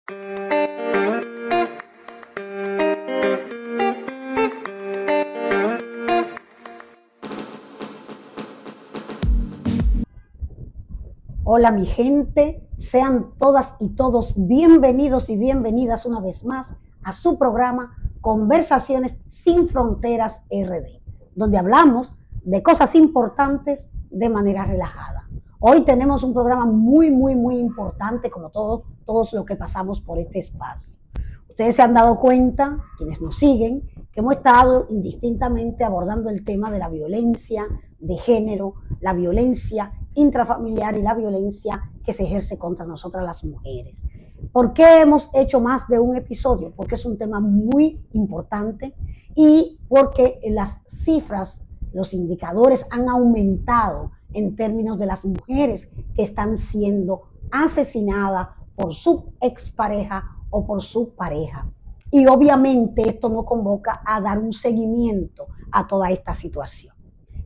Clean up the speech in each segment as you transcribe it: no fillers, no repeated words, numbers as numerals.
Hola mi gente, sean todas y todos bienvenidos y bienvenidas una vez más a su programa Conversaciones sin Fronteras RD, donde hablamos de cosas importantes de manera relajada. Hoy tenemos un programa muy importante, como todos los que pasamos por este espacio. Ustedes se han dado cuenta, quienes nos siguen, que hemos estado indistintamente abordando el tema de la violencia de género, la violencia intrafamiliar y la violencia que se ejerce contra nosotras las mujeres. ¿Por qué hemos hecho más de un episodio? Porque es un tema muy importante y porque las cifras, los indicadores han aumentado en términos de las mujeres que están siendo asesinadas por su expareja o por su pareja. Y obviamente esto nos convoca a dar un seguimiento a toda esta situación.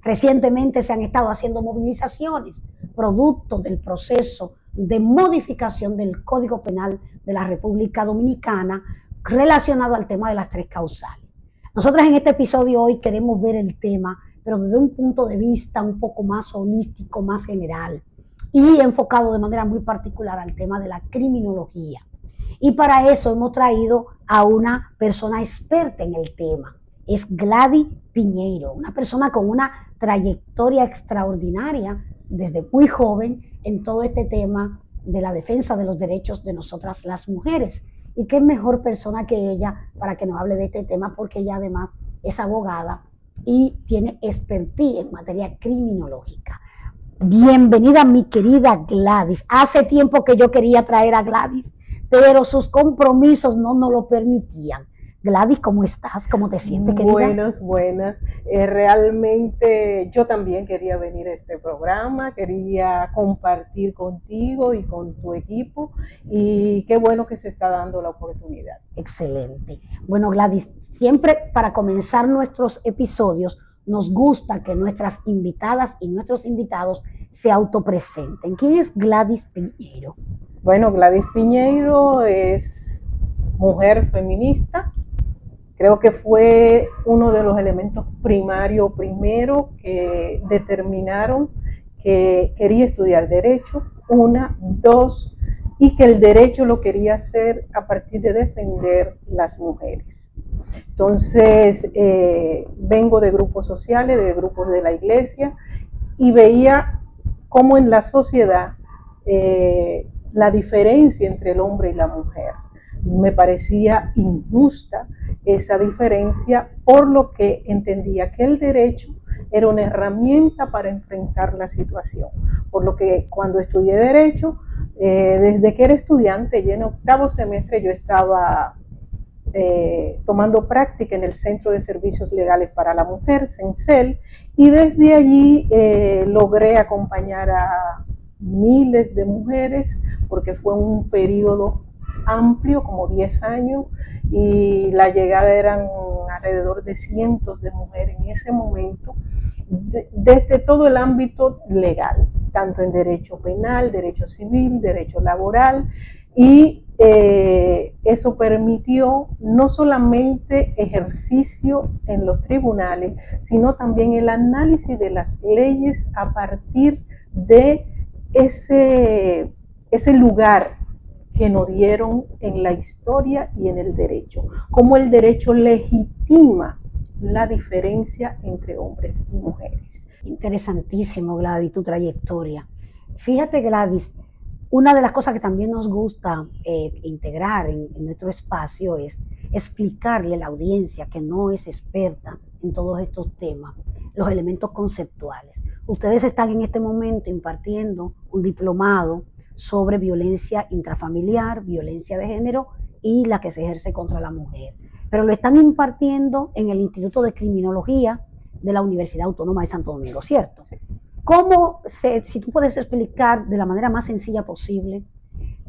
Recientemente se han estado haciendo movilizaciones producto del proceso de modificación del Código Penal de la República Dominicana relacionado al tema de las tres causales. Nosotras en este episodio hoy queremos ver el tema, pero desde un punto de vista un poco más holístico, más general y enfocado de manera muy particular al tema de la criminología. Y para eso hemos traído a una persona experta en el tema. Es Gladys Piñeiro, una persona con una trayectoria extraordinaria desde muy joven en todo este tema de la defensa de los derechos de nosotras las mujeres. Y qué mejor persona que ella para que nos hable de este tema, porque ella además es abogada y tiene expertise en materia criminológica. Bienvenida mi querida Gladys. Hace tiempo que yo quería traer a Gladys, pero sus compromisos no nos lo permitían. Gladys, ¿cómo estás? ¿Cómo te sientes, querida? Buenas. Realmente yo también quería venir a este programa, quería compartir contigo y con tu equipo, y qué bueno que se está dando la oportunidad. Excelente. Bueno, Gladys, siempre para comenzar nuestros episodios nos gusta que nuestras invitadas y nuestros invitados se autopresenten. ¿Quién es Gladys Piñeiro? Bueno, Gladys Piñeiro es mujer feminista. Creo que fue uno de los elementos primarios, primero, que determinaron que quería estudiar derecho, una, dos, y que el derecho lo quería hacer a partir de defender las mujeres. Entonces, vengo de grupos sociales, de grupos de la iglesia, y veía cómo en la sociedad la diferencia entre el hombre y la mujer. Me parecía injusta esa diferencia, por lo que entendía que el derecho era una herramienta para enfrentar la situación. Por lo que cuando estudié derecho, desde que era estudiante, ya en octavo semestre yo estaba tomando práctica en el Centro de Servicios Legales para la Mujer, CENSEL, y desde allí logré acompañar a miles de mujeres, porque fue un periodo amplio, como 10 años, y la llegada eran alrededor de cientos de mujeres en ese momento, desde todo el ámbito legal, tanto en derecho penal, derecho civil, derecho laboral, y eso permitió no solamente ejercicio en los tribunales, sino también el análisis de las leyes a partir de ese lugar que nos dieron en la historia y en el derecho, cómo el derecho legitima la diferencia entre hombres y mujeres. Interesantísimo, Gladys, tu trayectoria. Fíjate, Gladys, una de las cosas que también nos gusta integrar en nuestro espacio es explicarle a la audiencia que no es experta en todos estos temas, los elementos conceptuales. Ustedes están en este momento impartiendo un diplomado sobre violencia intrafamiliar, violencia de género y la que se ejerce contra la mujer. Pero lo están impartiendo en el Instituto de Criminología de la Universidad Autónoma de Santo Domingo, ¿cierto? Sí. Si tú puedes explicar de la manera más sencilla posible,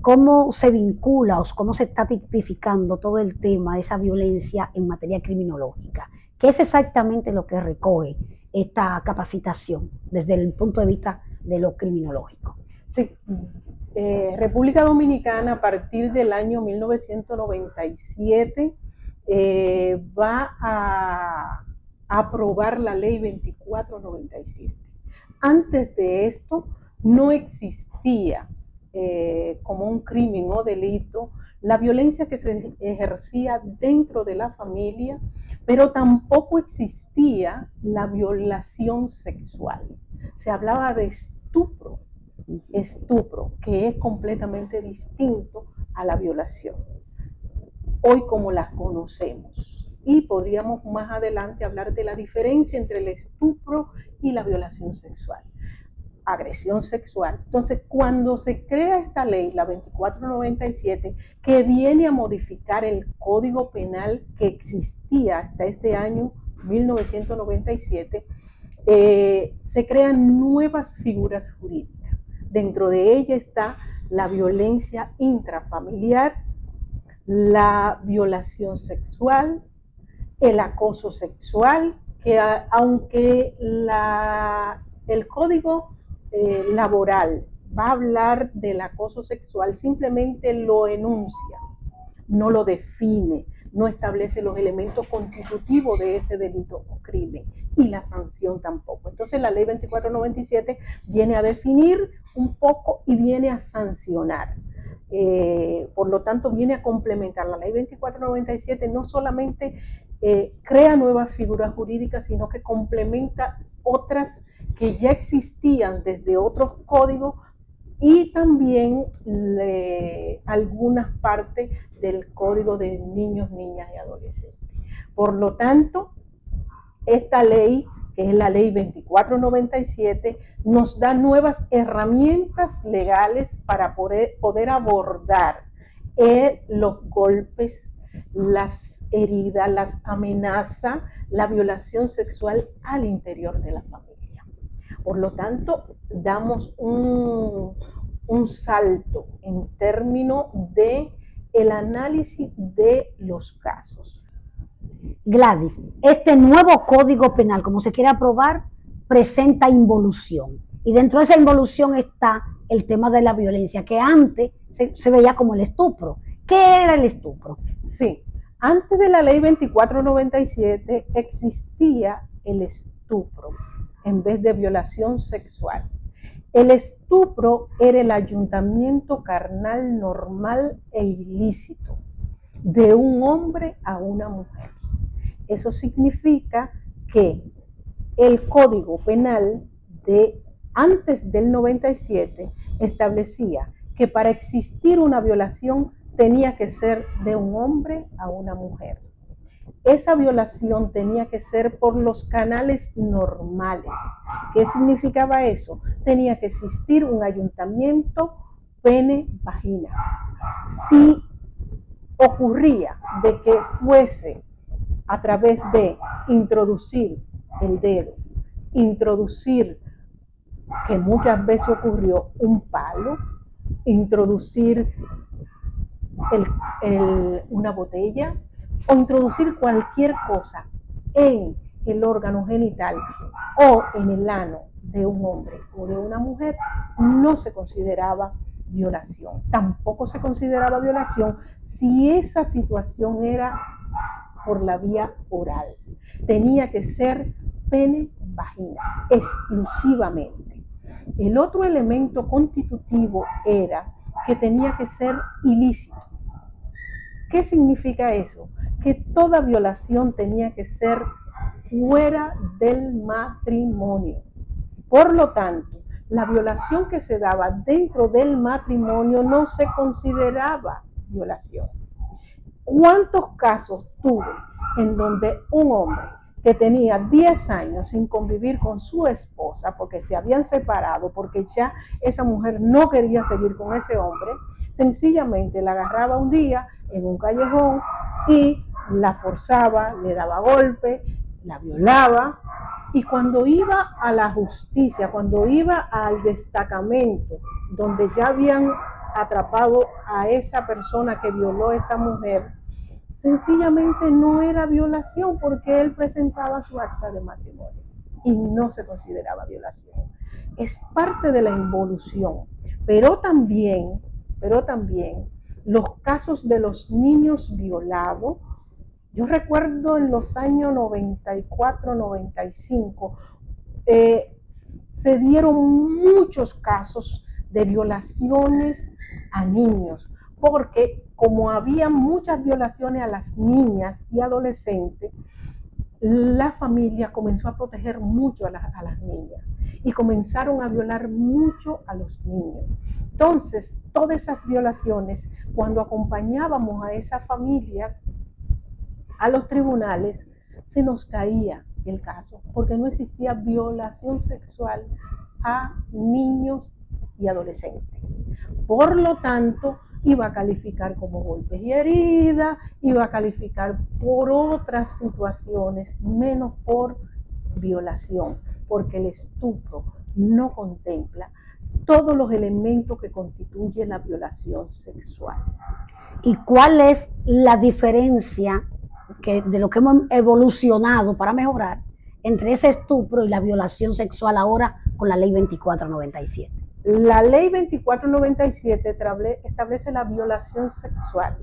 cómo se vincula o cómo se está tipificando todo el tema de esa violencia en materia criminológica. ¿Qué es exactamente lo que recoge esta capacitación desde el punto de vista de lo criminológico? Sí, República Dominicana, a partir del año 1997, va a aprobar la ley 2497. Antes de esto no existía como un crimen o delito la violencia que se ejercía dentro de la familia, pero tampoco existía la violación sexual. Se hablaba de estupro, que es completamente distinto a la violación, hoy como la conocemos. Y podríamos más adelante hablar de la diferencia entre el estupro y la violación sexual, agresión sexual. Entonces, cuando se crea esta ley, la 2497, que viene a modificar el Código Penal que existía hasta este año 1997, se crean nuevas figuras jurídicas. Dentro de ella está la violencia intrafamiliar, la violación sexual, el acoso sexual, que aunque el Código Laboral va a hablar del acoso sexual, simplemente lo enuncia, no lo define, no establece los elementos constitutivos de ese delito o crimen, y la sanción tampoco. Entonces la ley 2497 viene a definir un poco y viene a sancionar. Por lo tanto, viene a complementar. La ley 2497 no solamente crea nuevas figuras jurídicas, sino que complementa otras que ya existían desde otros códigos, y también algunas partes del Código de Niños, Niñas y Adolescentes. Por lo tanto, esta ley, que es la ley 2497, nos da nuevas herramientas legales para poder abordar los golpes, las heridas, las amenazas, la violación sexual al interior de la familia. Por lo tanto, damos un salto en términos de el análisis de los casos. Gladys, este nuevo Código Penal, como se quiere aprobar, presenta involución. Y dentro de esa involución está el tema de la violencia, que antes se veía como el estupro. ¿Qué era el estupro? Sí, antes de la ley 2497 existía el estupro en vez de violación sexual. El estupro era el ayuntamiento carnal normal e ilícito de un hombre a una mujer. Eso significa que el Código Penal de antes del 97 establecía que para existir una violación tenía que ser de un hombre a una mujer. Esa violación tenía que ser por los canales normales. ¿Qué significaba eso? Tenía que existir un ayuntamiento pene-vagina. Si ocurría de que fuese a través de introducir el dedo, introducir, que muchas veces ocurrió, un palo, introducir una botella o introducir cualquier cosa en el órgano genital o en el ano de un hombre o de una mujer, no se consideraba violación. Tampoco se consideraba violación si esa situación era por la vía oral. Tenía que ser pene-vagina exclusivamente. El otro elemento constitutivo era que tenía que ser ilícito. ¿Qué significa eso? Que toda violación tenía que ser fuera del matrimonio. Por lo tanto, la violación que se daba dentro del matrimonio no se consideraba violación. ¿Cuántos casos tuve en donde un hombre que tenía 10 años sin convivir con su esposa porque se habían separado, porque ya esa mujer no quería seguir con ese hombre, sencillamente la agarraba un día en un callejón y la forzaba, le daba golpe, la violaba, y cuando iba a la justicia, cuando iba al destacamento donde ya habían atrapado a esa persona que violó a esa mujer, sencillamente no era violación porque él presentaba su acta de matrimonio y no se consideraba violación. Es parte de la involución. pero también los casos de los niños violados. Yo recuerdo en los años 94, 95, se dieron muchos casos de violaciones a niños, porque como había muchas violaciones a las niñas y adolescentes, la familia comenzó a proteger mucho a las niñas y comenzaron a violar mucho a los niños. Entonces, todas esas violaciones, cuando acompañábamos a esas familias a los tribunales, se nos caía el caso, porque no existía violación sexual a niños y adolescentes. Por lo tanto, iba a calificar como golpes y heridas, iba a calificar por otras situaciones, menos por violación, porque el estupro no contempla todos los elementos que constituyen la violación sexual. ¿Y cuál es la diferencia de lo que hemos evolucionado para mejorar entre ese estupro y la violación sexual ahora con la ley 2497? La ley 2497 establece la violación sexual,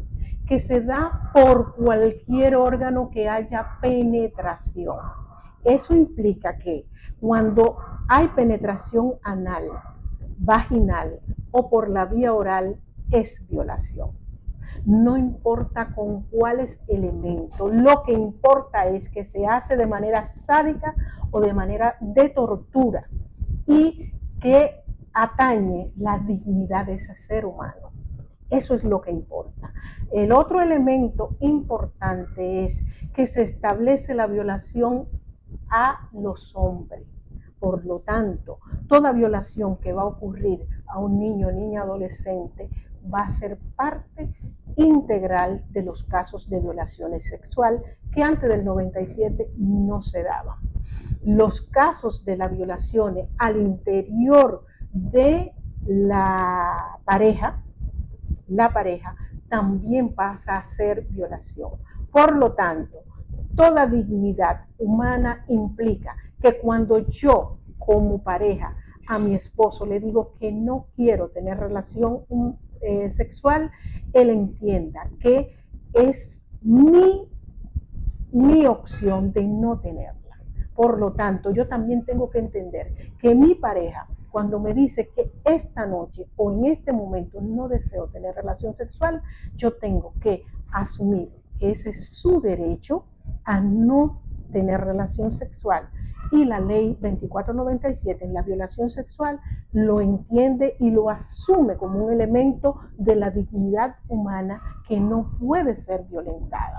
que se da por cualquier órgano que haya penetración. Eso implica que cuando hay penetración anal, vaginal o por la vía oral, es violación. No importa con cuáles elementos, lo que importa es que se hace de manera sádica o de manera de tortura y que atañe la dignidad de ese ser humano. Eso es lo que importa. El otro elemento importante es que se establece la violación a los hombres. Por lo tanto, toda violación que va a ocurrir a un niño o niña adolescente va a ser parte integral de los casos de violaciones sexual que antes del 97 no se daban. Los casos de las violaciones al interior de la pareja también pasa a ser violación. Por lo tanto, toda dignidad humana implica que cuando yo, como pareja, a mi esposo le digo que no quiero tener relación sexual, él entienda que es mi opción de no tenerla. Por lo tanto, yo también tengo que entender que mi pareja, cuando me dice que esta noche o en este momento no deseo tener relación sexual, yo tengo que asumir que ese es su derecho a no tener relación sexual. Y la ley 2497 en la violación sexual lo entiende y lo asume como un elemento de la dignidad humana que no puede ser violentada.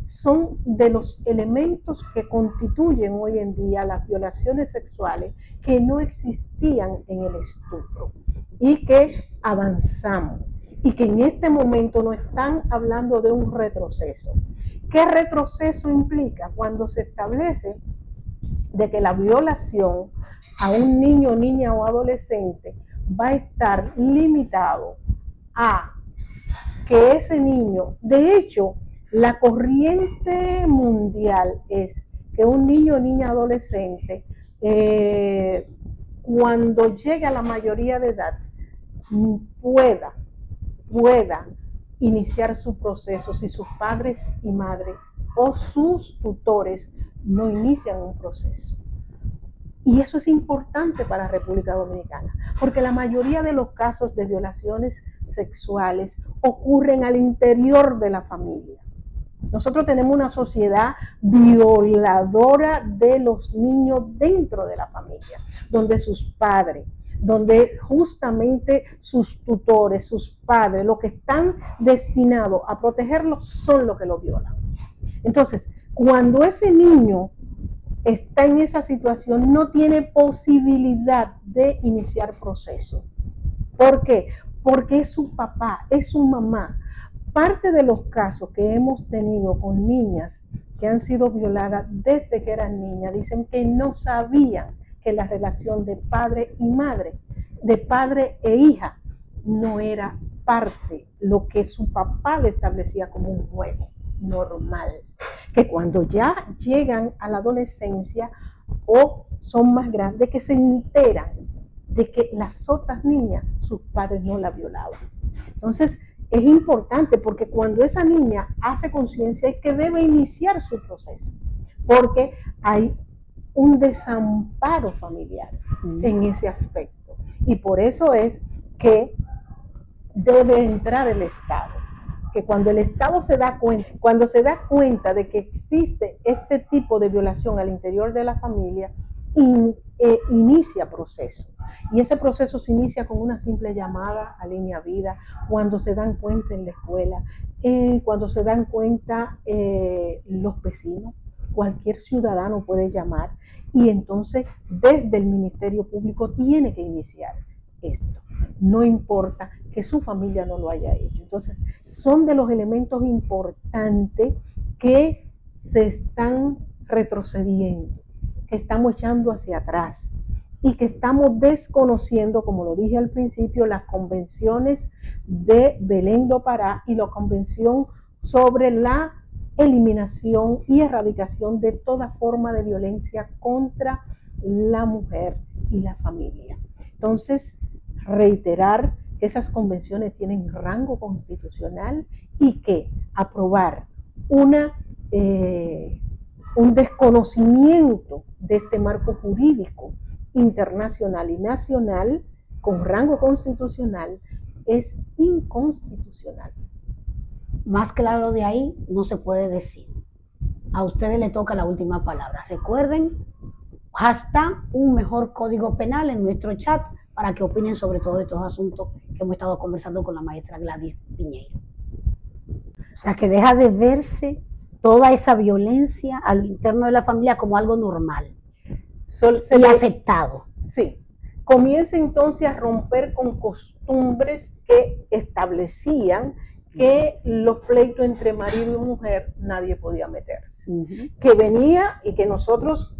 Son de los elementos que constituyen hoy en día las violaciones sexuales que no existían en el estupro y que avanzamos y que en este momento no están hablando de un retroceso. ¿Qué retroceso implica? Cuando se establece de que la violación a un niño, niña o adolescente va a estar limitado a que ese niño, de hecho, la corriente mundial es que un niño, niña, adolescente, cuando llegue a la mayoría de edad, pueda iniciar su proceso si sus padres y madres o sus tutores no inician un proceso. Y eso es importante para la República Dominicana, porque la mayoría de los casos de violaciones sexuales ocurren al interior de la familia. Nosotros tenemos una sociedad violadora de los niños dentro de la familia, donde sus padres, donde justamente sus tutores, sus padres, los que están destinados a protegerlos son los que lo violan. Entonces, cuando ese niño está en esa situación, no tiene posibilidad de iniciar proceso. ¿Por qué? Porque es su papá, es su mamá. Parte de los casos que hemos tenido con niñas que han sido violadas desde que eran niñas, dicen que no sabían que la relación de padre y madre, de padre e hija, no era parte, lo que su papá le establecía como un juego normal. Que cuando ya llegan a la adolescencia o son más grandes, que se enteran de que las otras niñas, sus padres no la violaban. Entonces, es importante porque cuando esa niña hace conciencia es que debe iniciar su proceso, porque hay un desamparo familiar en ese aspecto. Y por eso es que debe entrar el Estado. Que cuando el Estado se da cuenta de que existe este tipo de violación al interior de la familia, inicia proceso. Y ese proceso se inicia con una simple llamada a Línea Vida, cuando se dan cuenta en la escuela, cuando se dan cuenta los vecinos, cualquier ciudadano puede llamar, y entonces desde el Ministerio Público tiene que iniciar esto. No importa que su familia no lo haya hecho. Entonces, son de los elementos importantes que se están retrocediendo, que estamos echando hacia atrás y que estamos desconociendo, como lo dije al principio, las convenciones de Belén do Pará y la convención sobre la eliminación y erradicación de toda forma de violencia contra la mujer y la familia. Entonces, reiterar que esas convenciones tienen rango constitucional y que aprobar un desconocimiento de este marco jurídico internacional y nacional con rango constitucional es inconstitucional. Más claro de ahí no se puede decir. A ustedes les toca la última palabra. Recuerden, hasta un mejor código penal en nuestro chat para que opinen sobre todos estos asuntos que hemos estado conversando con la maestra Gladys Piñeiro. O sea, que deja de verse toda esa violencia a lo interno de la familia como algo normal y aceptado. Sí. Comienza entonces a romper con costumbres que establecían que los pleitos entre marido y mujer nadie podía meterse. Que venía y que nosotros,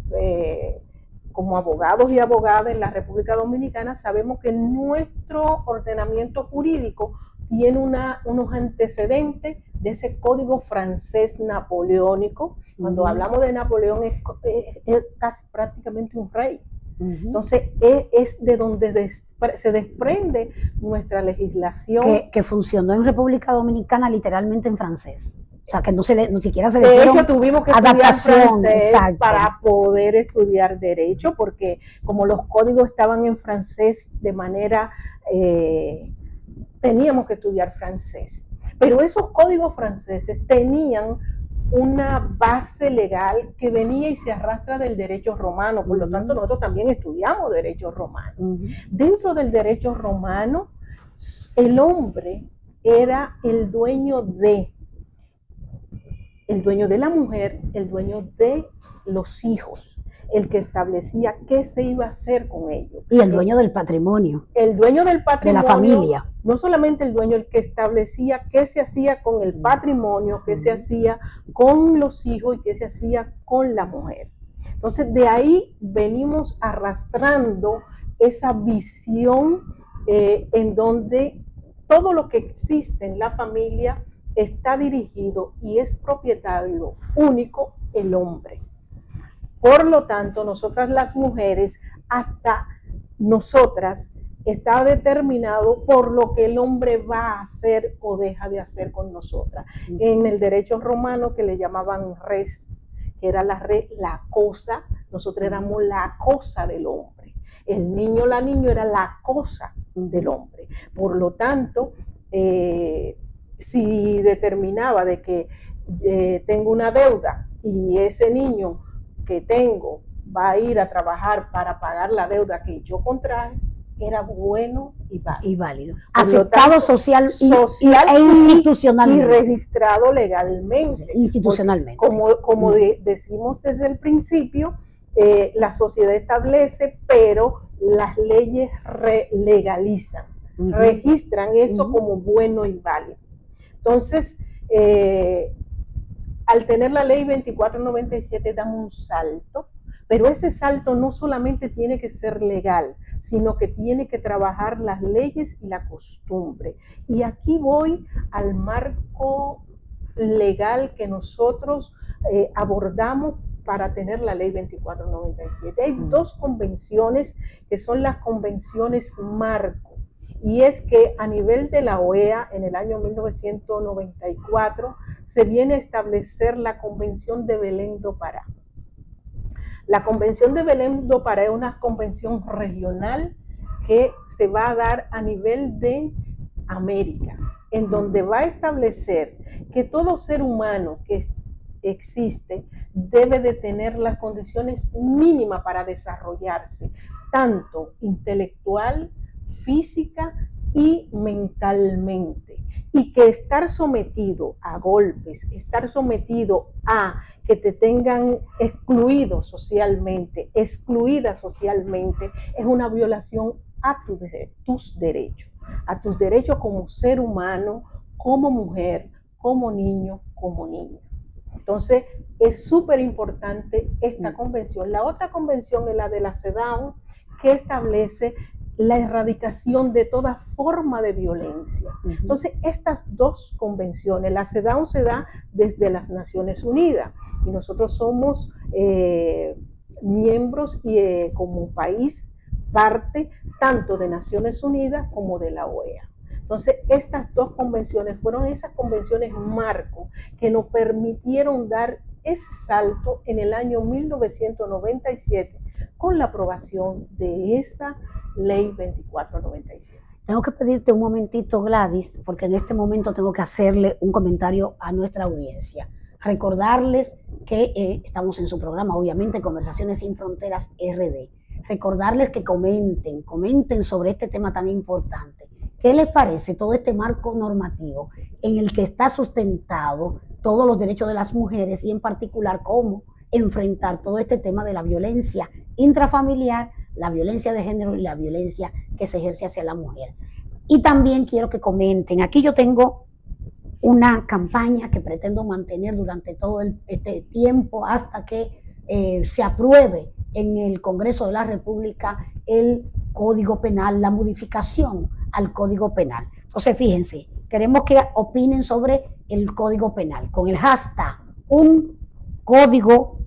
como abogados y abogadas en la República Dominicana, sabemos que nuestro ordenamiento jurídico tiene unos antecedentes de ese código francés napoleónico. Cuando hablamos de Napoleón es casi prácticamente un rey. Entonces es de donde se desprende nuestra legislación. Que funcionó en República Dominicana literalmente en francés. O sea, que ni siquiera se le dieron adaptación. Tuvimos que estudiar francés para poder estudiar derecho, porque como los códigos estaban en francés de manera, teníamos que estudiar francés. Pero esos códigos franceses tenían una base legal que venía y se arrastra del derecho romano, por lo tanto nosotros también estudiamos derecho romano. Dentro del derecho romano, el hombre era el dueño de la mujer, el dueño de los hijos, el que establecía qué se iba a hacer con ellos. Y el dueño del patrimonio. El dueño del patrimonio. De la familia. No solamente el dueño, el que establecía qué se hacía con el patrimonio, qué se hacía con los hijos y qué se hacía con la mujer. Entonces, de ahí venimos arrastrando esa visión en donde todo lo que existe en la familia está dirigido y es propietario único el hombre. Por lo tanto, nosotras las mujeres, hasta nosotras, está determinado por lo que el hombre va a hacer o deja de hacer con nosotras. En el derecho romano, que le llamaban res, que era la cosa, nosotros éramos la cosa del hombre. El niño, la niña era la cosa del hombre. Por lo tanto, si determinaba de que tengo una deuda y ese niño que tengo va a ir a trabajar para pagar la deuda que yo contraje, era bueno y válido. Aceptado social e institucionalmente. Y registrado legalmente. Institucionalmente. Como decimos desde el principio, la sociedad establece, pero las leyes legalizan, registran eso como bueno y válido. Entonces, al tener la ley 2497 damos un salto, pero ese salto no solamente tiene que ser legal, sino que tiene que trabajar las leyes y la costumbre. Y aquí voy al marco legal que nosotros abordamos para tener la ley 2497. Hay dos convenciones que son las convenciones marco, y es que a nivel de la OEA en el año 1994 se viene a establecer la Convención de Belém do Pará. La Convención de Belém do Pará es una convención regional que se va a dar a nivel de América, en donde va a establecer que todo ser humano que existe debe de tener las condiciones mínimas para desarrollarse, tanto intelectual, física y mentalmente, y que estar sometido a golpes, estar sometido a que te tengan excluida socialmente, es una violación a tus derechos como ser humano, como mujer, como niño, como niña. Entonces, es súper importante esta convención. La otra convención es la de la CEDAW, que establece la erradicación de toda forma de violencia. Entonces, estas dos convenciones, la CEDAW se da desde las Naciones Unidas, y nosotros somos miembros y como país parte tanto de Naciones Unidas como de la OEA. Entonces, estas dos convenciones fueron esas convenciones marco que nos permitieron dar ese salto en el año 1997 con la aprobación de esa ley 2497. Tengo que pedirte un momentito, Gladys, porque en este momento tengo que hacerle un comentario a nuestra audiencia. Recordarles que estamos en su programa, obviamente, Conversaciones Sin Fronteras RD. Recordarles que comenten sobre este tema tan importante. ¿Qué les parece todo este marco normativo en el que está sustentado todos los derechos de las mujeres y en particular cómo enfrentar todo este tema de la violencia intrafamiliar, la violencia de género y la violencia que se ejerce hacia la mujer? Y también quiero que comenten, aquí yo tengo una campaña que pretendo mantener durante todo este tiempo hasta que se apruebe en el Congreso de la República el Código Penal, la modificación al Código Penal. Entonces, fíjense, queremos que opinen sobre el Código Penal con el hashtag un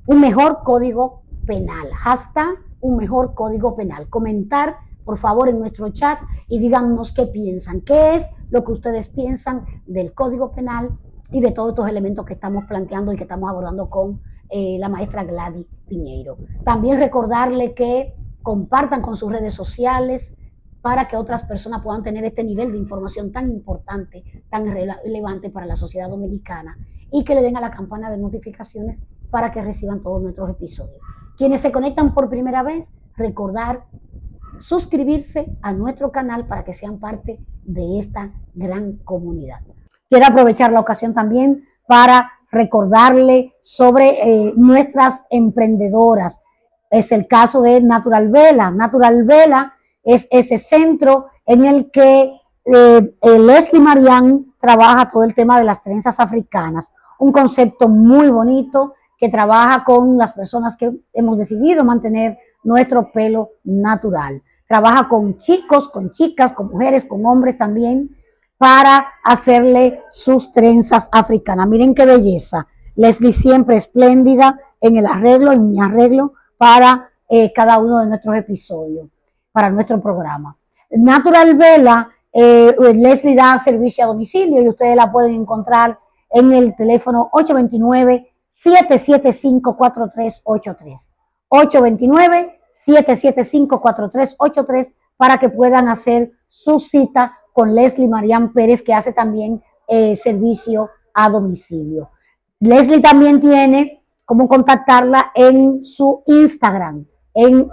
mejor Código Penal, hashtag un mejor Código Penal. Comentar, por favor, en nuestro chat y díganos qué piensan, qué es lo que ustedes piensan del Código Penal y de todos estos elementos que estamos planteando y que estamos abordando con la maestra Gladys Piñeiro. También recordarle que compartan con sus redes sociales para que otras personas puedan tener este nivel de información tan importante, tan relevante para la sociedad dominicana, y que le den a la campana de notificaciones para que reciban todos nuestros episodios. Quienes se conectan por primera vez, recordar suscribirse a nuestro canal para que sean parte de esta gran comunidad. Quiero aprovechar la ocasión también para recordarle sobre nuestras emprendedoras. Es el caso de Natural Vela. Natural Vela es ese centro en el que Leslie Marian trabaja todo el tema de las trenzas africanas. Un concepto muy bonito que trabaja con las personas que hemos decidido mantener nuestro pelo natural. Trabaja con chicos, con chicas, con mujeres, con hombres también, para hacerle sus trenzas africanas. Miren qué belleza. Leslie siempre espléndida en el arreglo, en mi arreglo, para cada uno de nuestros episodios, para nuestro programa. Natural Vela, Leslie da servicio a domicilio y ustedes la pueden encontrar en el teléfono 829-775-4383. 829-775-4383 para que puedan hacer su cita con Leslie Marian Pérez, que hace también servicio a domicilio. Leslie también tiene cómo contactarla en su Instagram, en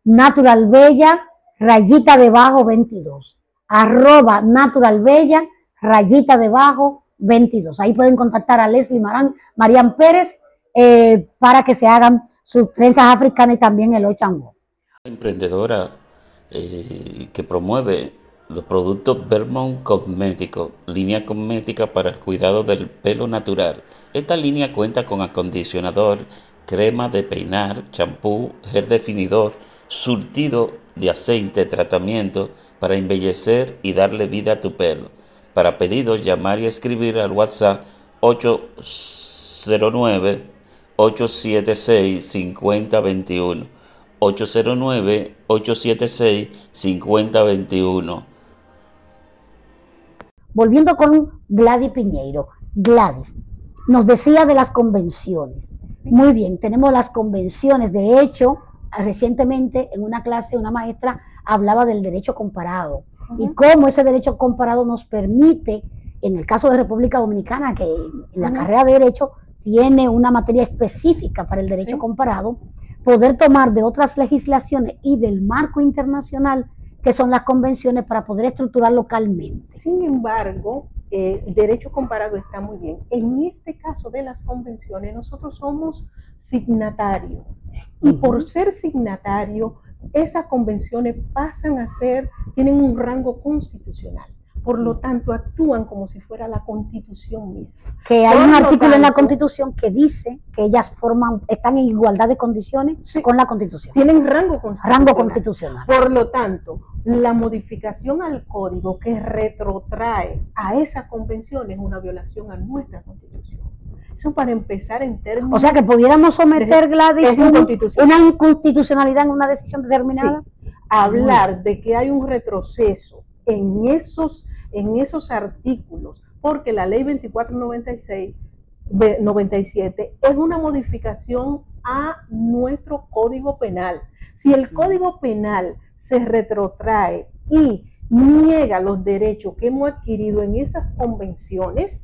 @naturalbella_22. @naturalbella_22. Ahí pueden contactar a Leslie Marian Pérez para que se hagan sus trenzas africanas y también el Ochango. Emprendedora que promueve los productos Vermont Cosméticos, línea cosmética para el cuidado del pelo natural. Esta línea cuenta con acondicionador, crema de peinar, champú, gel definidor, surtido de aceite, tratamiento para embellecer y darle vida a tu pelo. Para pedidos, llamar y escribir al WhatsApp 809 809-876-5021. 809-876-5021. Volviendo con Gladys Piñeiro. Gladys, nos decía de las convenciones. Muy bien, tenemos las convenciones. De hecho, recientemente en una clase una maestra hablaba del derecho comparado y cómo ese derecho comparado nos permite, en el caso de República Dominicana, que en la carrera de Derecho tiene una materia específica para el derecho comparado, poder tomar de otras legislaciones y del marco internacional que son las convenciones para poder estructurar localmente. Sin embargo, el derecho comparado está muy bien. En este caso de las convenciones, nosotros somos signatarios y por ser signatario, esas convenciones pasan a ser, tienen un rango constitucional. Por lo tanto, actúan como si fuera la Constitución misma. Que hay un artículo en la Constitución que dice que ellas están en igualdad de condiciones con la Constitución. Tienen rango constitucional. Por lo tanto, la modificación al código que retrotrae a esa convención es una violación a nuestra Constitución. Eso para empezar en términos... O sea que pudiéramos someter, Gladys, una inconstitucionalidad en una decisión determinada. Sí. Hablar de que hay un retroceso en esos artículos, porque la ley 2497 es una modificación a nuestro Código Penal. Si el Código Penal se retrotrae y niega los derechos que hemos adquirido en esas convenciones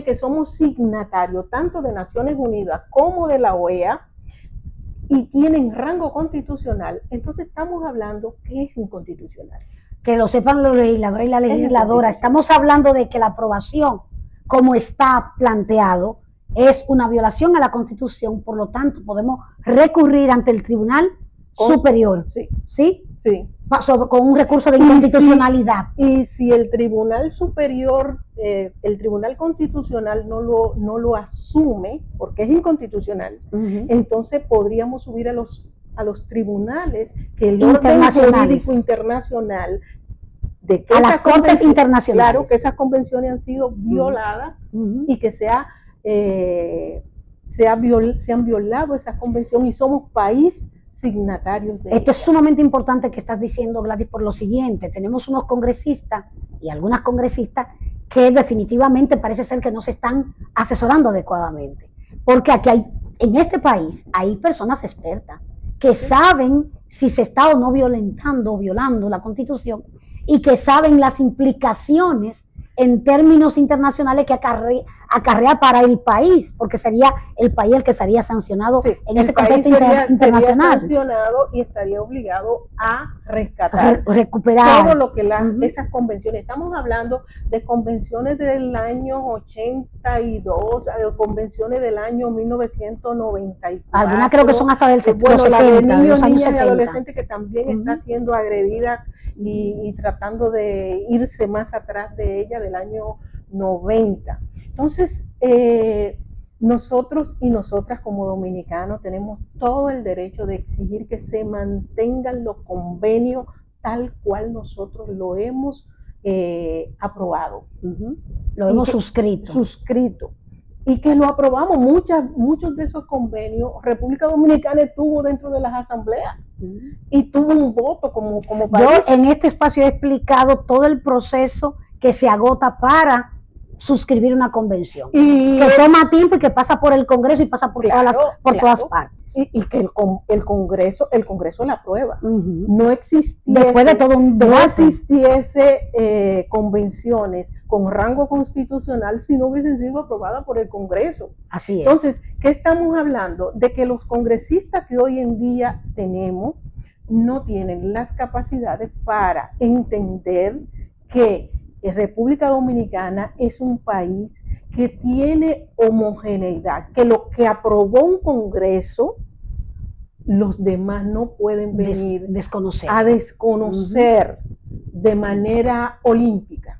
que somos signatarios tanto de Naciones Unidas como de la OEA y tienen rango constitucional, entonces estamos hablando que es inconstitucional. Que lo sepan los legisladores y la legisladora, estamos hablando de que la aprobación, como está planteado, es una violación a la Constitución, por lo tanto podemos recurrir ante el Tribunal Superior, ¿sí? Con un recurso de inconstitucionalidad. Y si el Tribunal Superior, el Tribunal Constitucional no lo asume, porque es inconstitucional, entonces podríamos subir a los tribunales que el orden jurídico internacional a las cortes internacionales. Claro, que esas convenciones han sido violadas y que se han violado esas convenciones y somos país signatarios de Esto es sumamente importante que estás diciendo, Gladys, por lo siguiente: tenemos unos congresistas y algunas congresistas que definitivamente parece ser que no se están asesorando adecuadamente, porque aquí en este país hay personas expertas que saben si se está o no violentando o violando la Constitución y que saben las implicaciones en términos internacionales que acarrea para el país, porque sería el país el que sería sancionado en ese contexto internacional. Sería sancionado y estaría obligado a recuperar todo lo que esas convenciones. Estamos hablando de convenciones del año 82, convenciones del año 1994. Algunas creo que son hasta del 70, bueno, la de niños, niñas y adolescentes que también está siendo agredida y tratando de irse más atrás de ella, del año 90. Entonces, nosotros y nosotras como dominicanos tenemos todo el derecho de exigir que se mantengan los convenios tal cual nosotros lo hemos aprobado. Lo hemos suscrito. Y que lo aprobamos. Muchos de esos convenios República Dominicana estuvo dentro de las asambleas y tuvo un voto como país. Yo en este espacio he explicado todo el proceso que se agota para suscribir una convención, que toma tiempo y que pasa por el Congreso y pasa por todas partes. Y que el Congreso la aprueba. No existiese, después de todo un debate, no existiese convenciones con rango constitucional si no hubiesen sido aprobadas por el Congreso. Así es. Entonces, ¿qué estamos hablando? De que los congresistas que hoy en día tenemos no tienen las capacidades para entender que República Dominicana es un país que tiene homogeneidad, que lo que aprobó un Congreso, los demás no pueden venir a desconocer de manera olímpica,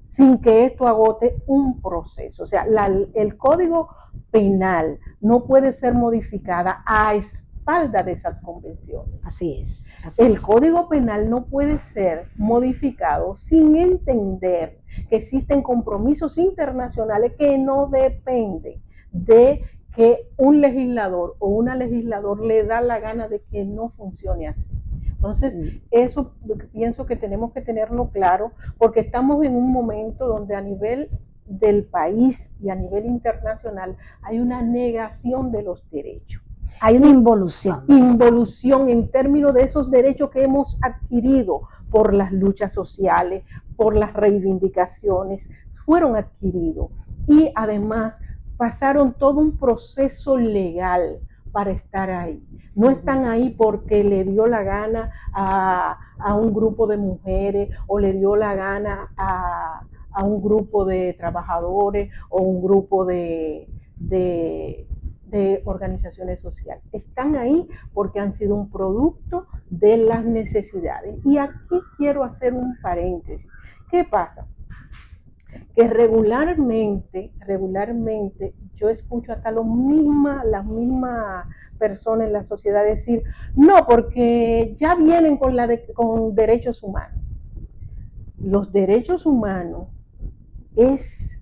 sin que esto agote un proceso. O sea, el Código Penal no puede ser modificada a espalda de esas convenciones. Así es. El Código Penal no puede ser modificado sin entender que existen compromisos internacionales que no dependen de que un legislador o una legislador le da la gana de que no funcione así. Entonces, eso pienso que tenemos que tenerlo claro, porque estamos en un momento donde a nivel del país y a nivel internacional hay una negación de los derechos. Hay una involución. Involución en términos de esos derechos que hemos adquirido por las luchas sociales, por las reivindicaciones, fueron adquiridos. Y además pasaron todo un proceso legal para estar ahí. No están ahí porque le dio la gana a un grupo de mujeres o le dio la gana a un grupo de trabajadores o un grupo de organizaciones sociales. Están ahí porque han sido un producto de las necesidades. Y aquí quiero hacer un paréntesis. ¿Qué pasa? Que regularmente yo escucho hasta las mismas personas en la sociedad decir, no, porque ya vienen con derechos humanos. Los derechos humanos es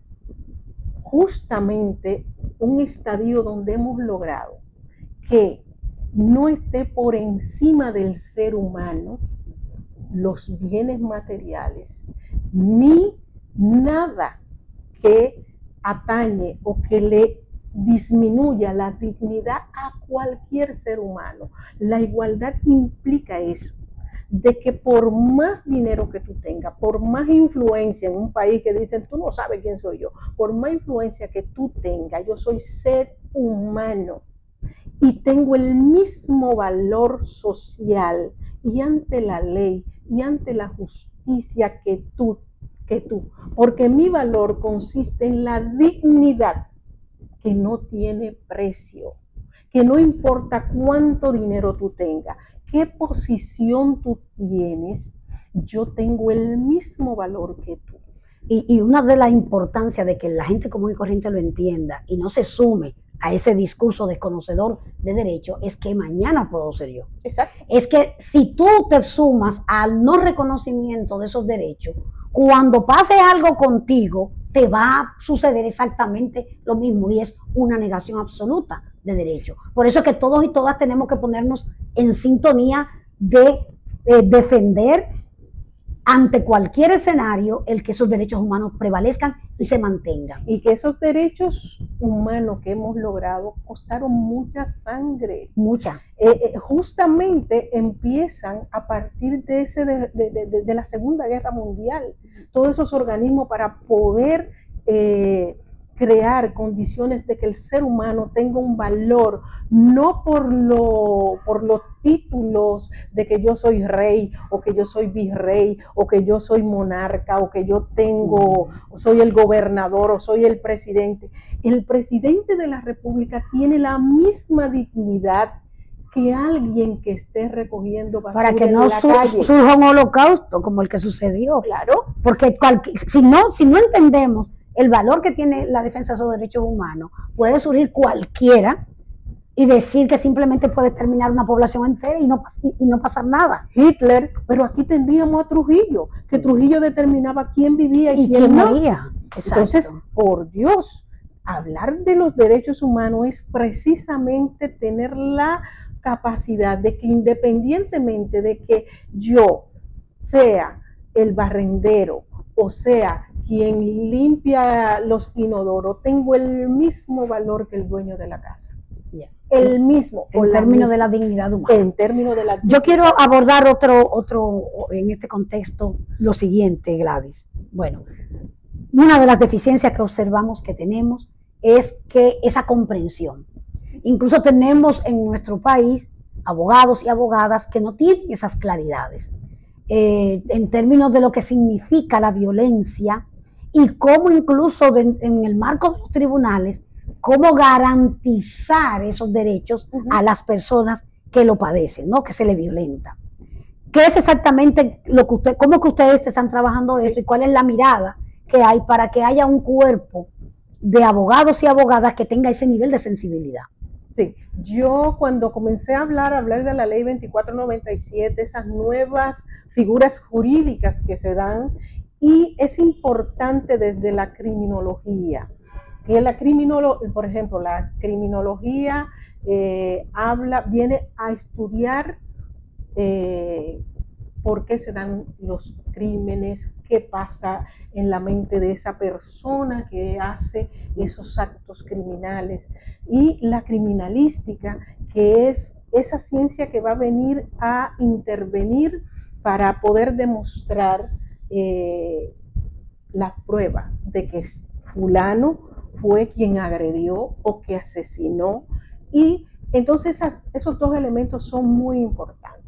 justamente un estadio donde hemos logrado que no esté por encima del ser humano los bienes materiales, ni nada que atañe o que le disminuya la dignidad a cualquier ser humano. La igualdad implica eso, de que por más dinero que tú tengas, por más influencia en un país que dicen, tú no sabes quién soy yo, por más influencia que tú tengas, yo soy ser humano y tengo el mismo valor social y ante la ley y ante la justicia que tú, porque mi valor consiste en la dignidad que no tiene precio, que no importa cuánto dinero tú tengas, qué posición tú tienes, yo tengo el mismo valor que tú. Y una de las importancias de que la gente común y corriente lo entienda y no se sume a ese discurso desconocedor de derecho es que mañana puedo ser yo. Exacto. Es que si tú te sumas al no reconocimiento de esos derechos, cuando pase algo contigo, te va a suceder exactamente lo mismo y es una negación absoluta de derechos. Por eso es que todos y todas tenemos que ponernos en sintonía de defender ante cualquier escenario el que esos derechos humanos prevalezcan y se mantengan. Y que esos derechos humanos que hemos logrado costaron mucha sangre. Mucha. Justamente empiezan a partir de la Segunda Guerra Mundial. Todos esos organismos para poder crear condiciones de que el ser humano tenga un valor, no por los títulos de que yo soy rey, o que yo soy virrey, o que yo soy monarca, o que yo soy el gobernador, o soy el presidente. El presidente de la República tiene la misma dignidad que alguien que esté recogiendo basura para que no surja un holocausto como el que sucedió. Claro. Porque si no entendemos el valor que tiene la defensa de esos derechos humanos, puede surgir cualquiera y decir que simplemente puede exterminar una población entera y no pasar nada. Hitler, pero aquí tendríamos a Trujillo, que Trujillo determinaba quién vivía y quién moría. Entonces, por Dios, hablar de los derechos humanos es precisamente tener la capacidad de que independientemente de que yo sea el barrendero o sea quien limpia los inodoros, tengo el mismo valor que el dueño de la casa. Yeah. El mismo. En términos de la dignidad humana. En términos de la dignidad. Yo quiero abordar otro en este contexto, lo siguiente, Gladys. Bueno, una de las deficiencias que observamos que tenemos es que esa comprensión. Incluso tenemos en nuestro país abogados y abogadas que no tienen esas claridades en términos de lo que significa la violencia y cómo incluso en el marco de los tribunales, cómo garantizar esos derechos a las personas que lo padecen, ¿no? Que se les violenta. ¿Qué es exactamente cómo que ustedes están trabajando eso y cuál es la mirada que hay para que haya un cuerpo de abogados y abogadas que tenga ese nivel de sensibilidad? Sí, yo cuando comencé a hablar de la ley 2497, esas nuevas figuras jurídicas que se dan, y es importante desde la criminología que por ejemplo, la criminología viene a estudiar por qué se dan los crímenes, qué pasa en la mente de esa persona que hace esos actos criminales. Y la criminalística, que es esa ciencia que va a venir a intervenir para poder demostrar la prueba de que fulano fue quien agredió o que asesinó. Y entonces esos dos elementos son muy importantes.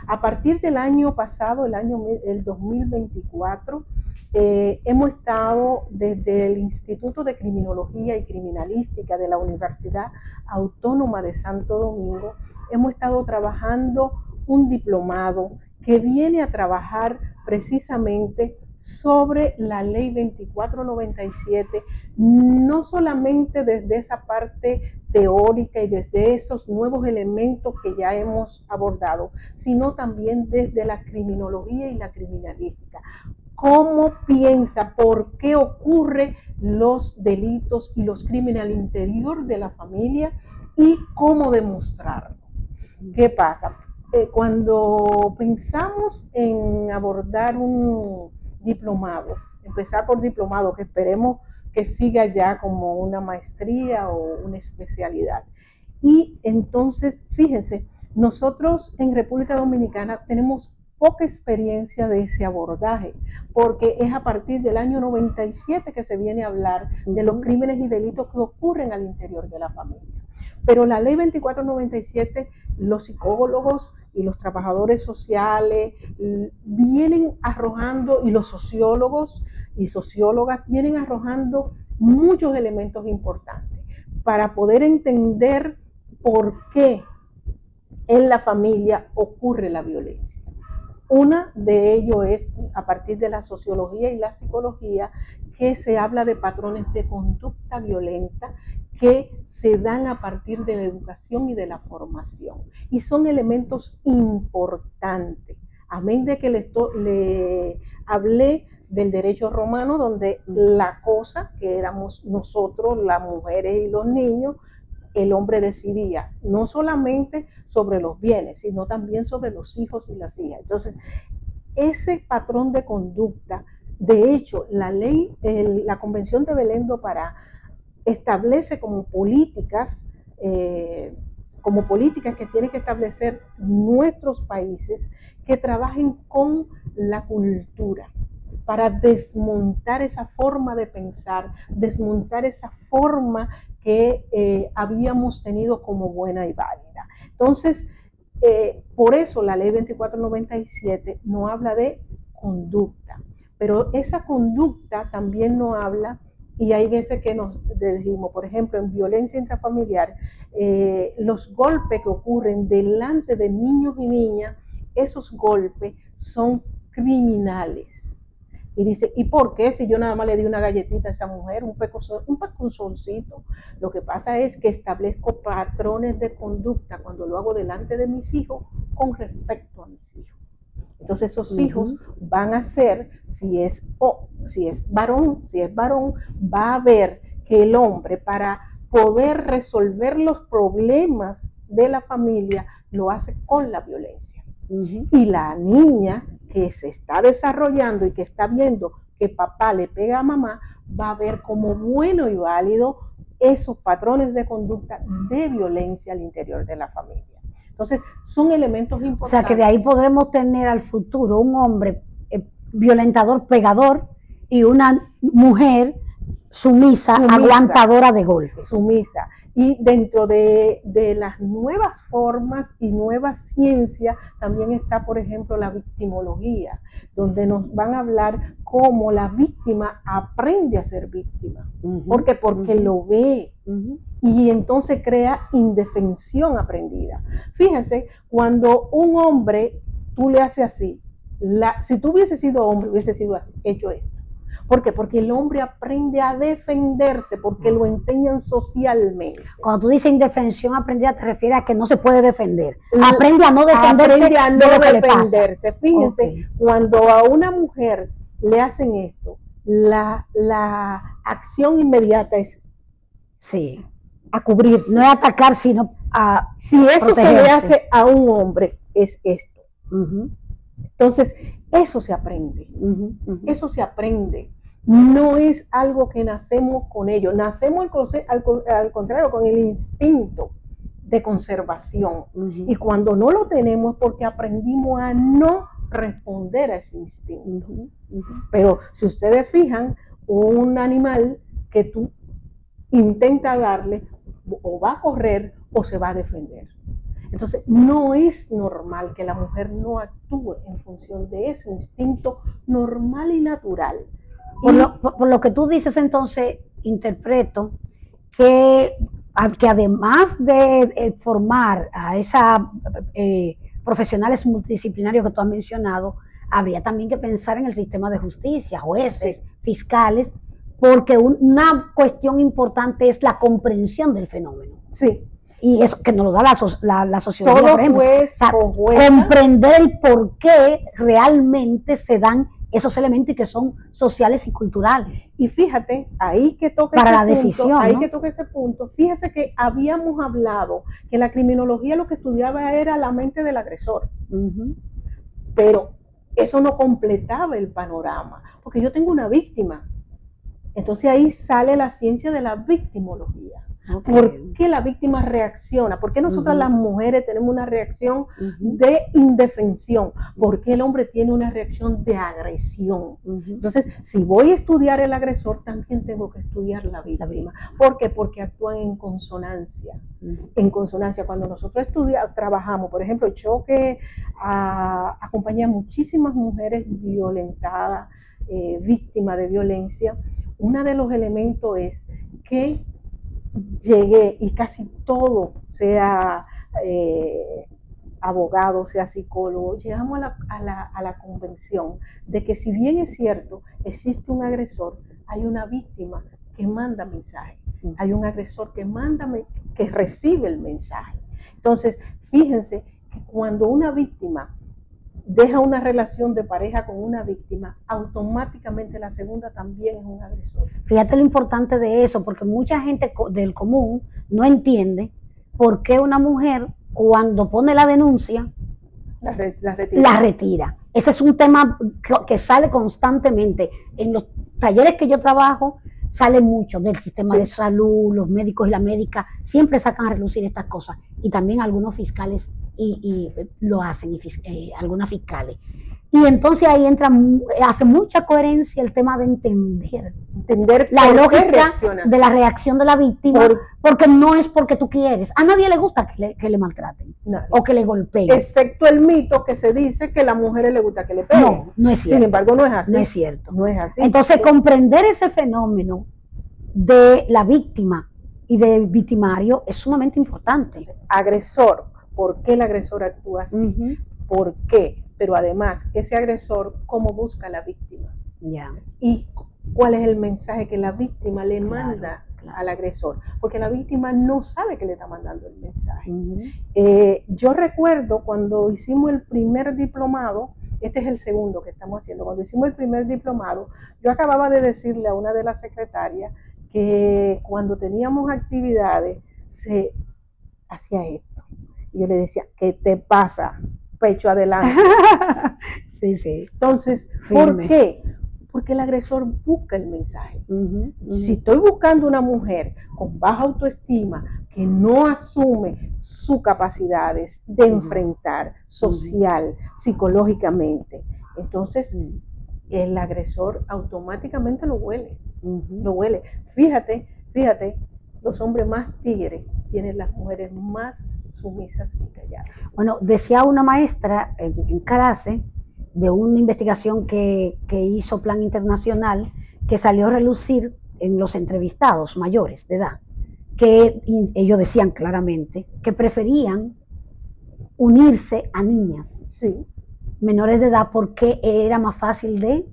A partir del año pasado, el 2024, hemos estado desde el Instituto de Criminología y Criminalística de la Universidad Autónoma de Santo Domingo, hemos estado trabajando un diplomado que viene a trabajar precisamente sobre la ley 2497, no solamente desde esa parte teórica y desde esos nuevos elementos que ya hemos abordado, sino también desde la criminología y la criminalística. ¿Cómo piensa, por qué ocurren los delitos y los crímenes al interior de la familia y cómo demostrarlo? ¿Qué pasa? Cuando pensamos en abordar un diplomado, empezar por diplomado, que esperemos que siga ya como una maestría o una especialidad. Y entonces, fíjense, nosotros en República Dominicana tenemos poca experiencia de ese abordaje, porque es a partir del año 97 que se viene a hablar de los crímenes y delitos que ocurren al interior de la familia. Pero la ley 2497, los psicólogos y los trabajadores sociales vienen arrojando, y los sociólogos y sociólogas vienen arrojando muchos elementos importantes para poder entender por qué en la familia ocurre la violencia. Una de ellos es a partir de la sociología y la psicología, que se habla de patrones de conducta violenta que se dan a partir de la educación y de la formación. Y son elementos importantes. Amén de que le hablé del derecho romano, donde la cosa que éramos nosotros, las mujeres y los niños, el hombre decidía no solamente sobre los bienes, sino también sobre los hijos y las hijas. Entonces, ese patrón de conducta, de hecho, la Convención de Belén do Pará establece como políticas que tienen que establecer nuestros países, que trabajen con la cultura para desmontar esa forma de pensar, desmontar esa forma que habíamos tenido como buena y válida. Entonces, por eso la ley 2497 no habla de conducta, pero esa conducta también no habla, y hay veces que nos decimos, por ejemplo, en violencia intrafamiliar, los golpes que ocurren delante de niños y niñas, esos golpes son criminales. Y dice, ¿y por qué si yo nada más le di una galletita a esa mujer, un pecosoncito? Lo que pasa es que establezco patrones de conducta cuando lo hago delante de mis hijos con respecto a mis hijos. Entonces esos hijos van a ser, si es varón, va a ver que el hombre, para poder resolver los problemas de la familia, lo hace con la violencia. Y la niña que se está desarrollando y que está viendo que papá le pega a mamá, va a ver como bueno y válido esos patrones de conducta de violencia al interior de la familia. Entonces, son elementos importantes. O sea, que de ahí podremos tener al futuro un hombre violentador, pegador, y una mujer sumisa, aguantadora de golpes. Sumisa. Y dentro de las nuevas formas y nuevas ciencias también está, por ejemplo, la victimología, donde nos van a hablar cómo la víctima aprende a ser víctima. ¿Por qué? Porque lo ve. Y entonces crea indefensión aprendida. Fíjense, cuando un hombre, tú le haces así, si tú hubieses sido hombre, hubiese sido así, hecho esto. ¿Por qué? Porque el hombre aprende a defenderse, porque lo enseñan socialmente. Cuando tú dices indefensión aprendida, te refieres a que no se puede defender. Aprende a no defenderse. Aprende a no defenderse. Fíjense, cuando a una mujer le hacen esto, la acción inmediata es Sí. a cubrirse. No es atacar, sino a Si eso se le protegerse. hace a un hombre, es esto. Ujú, Entonces, eso se aprende. ujú, ujú. Eso se aprende. No es algo que nacemos con ello. Nacemos al contrario, con el instinto de conservación. Ujú. Y cuando no lo tenemos es porque aprendimos a no responder a ese instinto. Ujú, ujú. Pero si ustedes fijan, un animal que tú intentas darle, o va a correr o se va a defender. Entonces, no es normal que la mujer no actúe en función de ese instinto normal y natural. Por lo que tú dices, entonces, interpreto que además de formar a esas profesionales multidisciplinarios que tú has mencionado, habría también que pensar en el sistema de justicia, jueces, Sí. fiscales, porque una cuestión importante es la comprensión del fenómeno. Sí, Y eso que nos lo da la sociología, todo por ejemplo. juez O sea, o jueza, comprender el por qué realmente se dan esos elementos y que son sociales y culturales. y fíjate, ahí que toca Para ese la punto, decisión, ahí ¿no? que toca ese punto, fíjese que habíamos hablado que la criminología lo que estudiaba era la mente del agresor, Ujú. pero eso no completaba el panorama, porque yo tengo una víctima. Entonces ahí sale la ciencia de la victimología. Okay. ¿Por qué la víctima reacciona? ¿Por qué nosotras las mujeres tenemos una reacción de indefensión? ¿Por qué el hombre tiene una reacción de agresión? Entonces, si voy a estudiar el agresor, también tengo que estudiar la víctima. ¿Por qué? Porque actúan en consonancia. En consonancia. Cuando nosotros trabajamos, por ejemplo, yo que acompañé a muchísimas mujeres violentadas, víctimas de violencia, uno de los elementos es que llegué y casi todo, sea abogado, sea psicólogo, llegamos a la convención de que si bien es cierto, existe un agresor, hay una víctima que manda mensaje, hay un agresor que recibe el mensaje. Entonces, fíjense que cuando una víctima deja una relación de pareja con una víctima, automáticamente la segunda también es un agresor. Fíjate lo importante de eso, porque mucha gente del común no entiende por qué una mujer cuando pone la denuncia la retira. Ese es un tema que sale constantemente. En los talleres que yo trabajo sale mucho del sistema de salud, los médicos y la médica siempre sacan a relucir estas cosas, y también algunos fiscales y lo hacen, algunas fiscales. Y entonces ahí hace mucha coherencia el tema de entender la lógica de la reacción de la víctima, porque no es porque tú quieres. A nadie le gusta que le maltraten o que le golpeen. Excepto el mito que se dice que a las mujeres les gusta que le peguen. No, no es cierto. Sin embargo, no es así. No es cierto. No es así. Entonces, comprender ese fenómeno de la víctima y del victimario es sumamente importante. Agresor. ¿Por qué el agresor actúa así? ¿Por qué? Pero además, ese agresor, ¿cómo busca a la víctima? ¿Y cuál es el mensaje que la víctima le manda al agresor? Porque la víctima no sabe que le está mandando el mensaje. Yo recuerdo cuando hicimos el primer diplomado, este es el segundo que estamos haciendo, cuando hicimos el primer diplomado, yo acababa de decirle a una de las secretarias que cuando teníamos actividades se hacía esto. Y yo le decía, ¿qué te pasa? Pecho adelante. Sí, sí. Entonces, ¿por qué? Porque el agresor busca el mensaje. Si estoy buscando una mujer con baja autoestima, que no asume sus capacidades de enfrentar social, psicológicamente, entonces el agresor automáticamente lo huele. Lo huele. Fíjate, los hombres más tigres tienen las mujeres más sumisas y calladas. Bueno, decía una maestra en clase de una investigación que hizo Plan Internacional, que salió a relucir en los entrevistados mayores de edad, que ellos decían claramente que preferían unirse a niñas menores de edad porque era más fácil de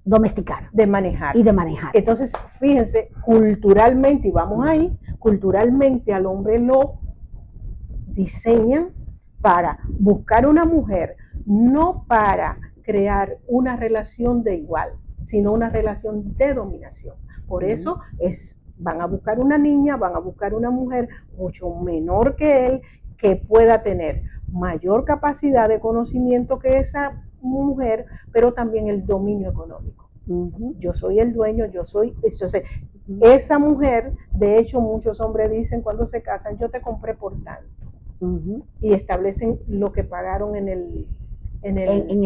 domesticar, de manejar y de manejar. Entonces, fíjense, culturalmente, y vamos ahí, culturalmente al hombre lo diseñan para buscar una mujer, no para crear una relación de igual, sino una relación de dominación. Por eso es Van a buscar una niña, van a buscar una mujer mucho menor que él, que pueda tener mayor capacidad de conocimiento que esa mujer, pero también el dominio económico. Yo soy el dueño, entonces, esa mujer, de hecho, muchos hombres dicen cuando se casan, yo te compré por tanto. Y establecen lo que pagaron en el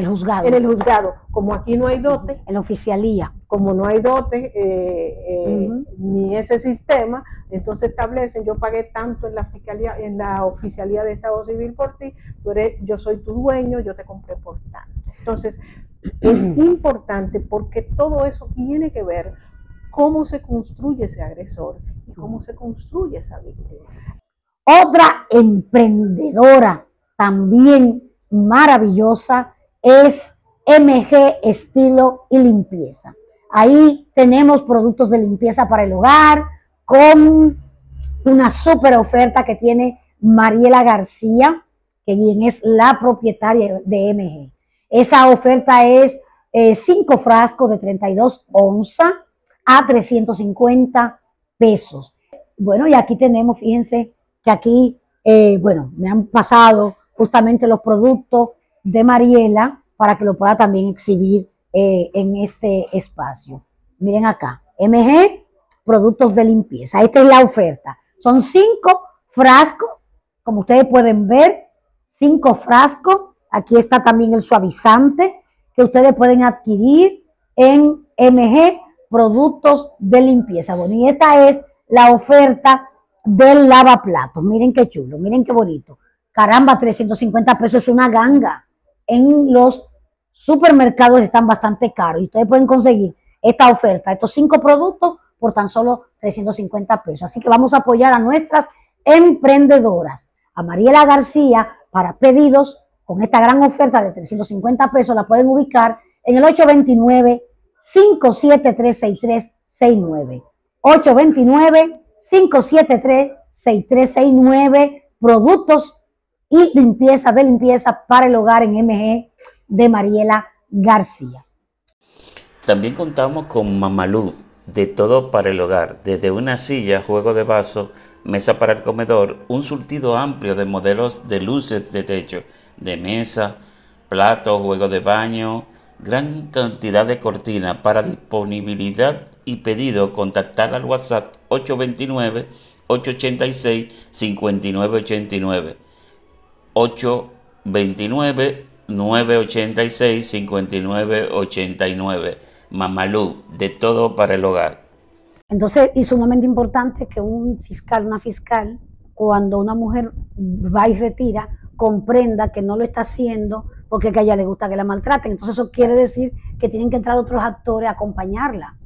juzgado. En el juzgado. Como aquí no hay dote. En la oficialía. Como no hay dote, ni ese sistema, entonces establecen, yo pagué tanto en la fiscalía, en la oficialía de Estado Civil por ti, yo soy tu dueño, yo te compré por tanto. Entonces, es importante porque todo eso tiene que ver cómo se construye ese agresor y cómo se construye esa víctima. Otra emprendedora también maravillosa es MG Estilo y Limpieza. Ahí tenemos productos de limpieza para el hogar con una súper oferta que tiene Mariela García, quien es la propietaria de MG. Esa oferta es 5 frascos de 32 onzas a 350 pesos. Bueno, y aquí tenemos, fíjense que aquí, me han pasado justamente los productos de Mariela para que lo pueda también exhibir en este espacio. Miren acá, MG, productos de limpieza. Esta es la oferta. Son 5 frascos, como ustedes pueden ver, 5 frascos. Aquí está también el suavizante que ustedes pueden adquirir en MG, productos de limpieza. Bueno, y esta es la oferta del lavaplatos. Miren qué chulo, miren qué bonito. Caramba, 350 pesos es una ganga. En los supermercados están bastante caros y ustedes pueden conseguir esta oferta, estos 5 productos por tan solo 350 pesos. Así que vamos a apoyar a nuestras emprendedoras. A Mariela García, para pedidos con esta gran oferta de 350 pesos, la pueden ubicar en el 829-573-6369. 829-573-6369, productos y limpieza para el hogar en MG de Mariela García. También contamos con Mamalú, de todo para el hogar, desde una silla, juego de vaso, mesa para el comedor, un surtido amplio de modelos de luces de techo, de mesa, platos, juego de baño, gran cantidad de cortinas. Para disponibilidad y pedido, contactar al WhatsApp 829-886-5989. 829-986-5989. Mamalú, de todo para el hogar. Entonces, y sumamente importante que un fiscal, una fiscal, cuando una mujer va y retira, comprenda que no lo está haciendo porque a ella le gusta que la maltraten. Entonces eso quiere decir que tienen que entrar otros actores a acompañarla,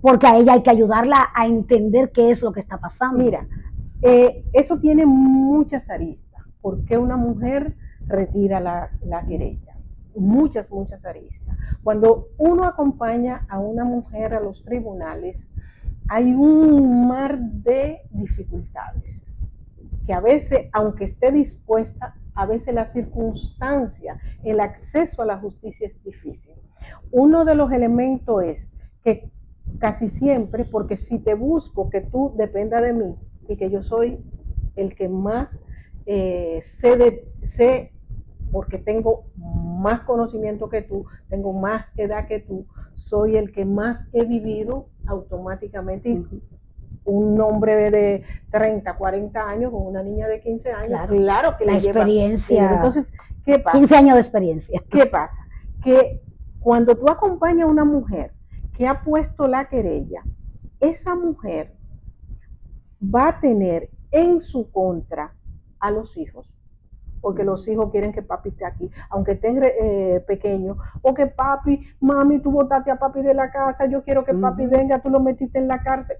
porque a ella hay que ayudarla a entender qué es lo que está pasando. Mira, eso tiene muchas aristas. ¿Por qué una mujer retira la querella? Muchas aristas. Cuando uno acompaña a una mujer a los tribunales, hay un mar de dificultades que a veces, aunque esté dispuesta, a veces la circunstancia, el acceso a la justicia es difícil. Uno de los elementos es que casi siempre, porque si te busco que tú dependa de mí y que yo soy el que más sé, porque tengo más conocimiento que tú, tengo más edad que tú, soy el que más he vivido automáticamente. Un hombre de 30, 40 años con una niña de 15 años, claro que la le experiencia. Lleva. Entonces, ¿qué pasa? 15 años de experiencia. ¿Qué pasa? Que cuando tú acompañas a una mujer que ha puesto la querella, esa mujer va a tener en su contra a los hijos, porque los hijos quieren que papi esté aquí, aunque esté pequeño, o que papi, mami, tú botaste a papi de la casa, yo quiero que papi venga, tú lo metiste en la cárcel.